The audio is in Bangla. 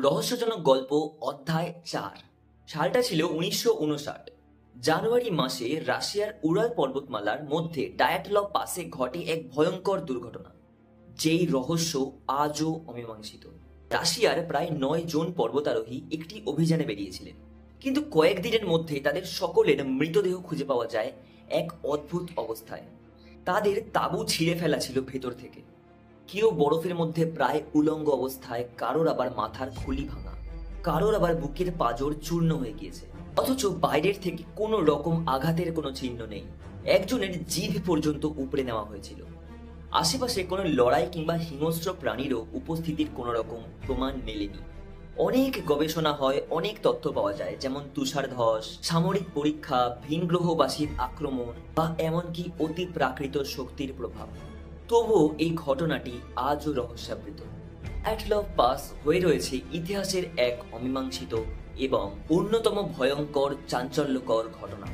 রহস্যজনক গল্প অধ্যায় 4। সালটা ছিল 1959। জানুয়ারি মাসে রাশিয়ার উরাল পর্বতমালার মধ্যে ডায়াটলভ পাসে ঘটে এক ভয়ঙ্কর দুর্ঘটনা, যেই রহস্য আজও অমীমাংসিত। রাশিয়ার প্রায় 9 জন পর্বতারোহী একটি অভিযানে বেরিয়েছিলেন, কিন্তু কয়েকদিনের মধ্যে তাদের সকলের মৃতদেহ খুঁজে পাওয়া যায় এক অদ্ভুত অবস্থায়। তাদের তাঁবু ছিঁড়ে ফেলা ছিল ভেতর থেকে, কেউ বরফের মধ্যে প্রায় উলঙ্গ অবস্থায়, কারোর আবার মাথার খুলি ভাঙা, কারোর আবার বুকের পাঁজর চূর্ণ হয়ে গিয়েছে, অথচ বাইরের থেকে কোনো রকম আঘাতের কোনো চিহ্ন নেই। একজনের জিভ পর্যন্ত উপড়ে নেওয়া হয়েছিল। আশেপাশে কোনো লড়াই কিংবা হিংস্র প্রাণীরও উপস্থিতির কোনো রকম প্রমাণ মেলেনি। অনেক গবেষণা হয়, অনেক তথ্য পাওয়া যায়, যেমন তুষারধস, সামরিক পরীক্ষা, ভিনগ্রহবাসীর আক্রমণ বা এমনকি অতি প্রাকৃত শক্তির প্রভাব। তবুও এই ঘটনাটি আজও রহস্যাবৃত। ডায়াটলভ পাস হয়ে রয়েছে ইতিহাসের এক অমীমাংসিত এবং অন্যতম ভয়ঙ্কর চাঞ্চল্যকর ঘটনা।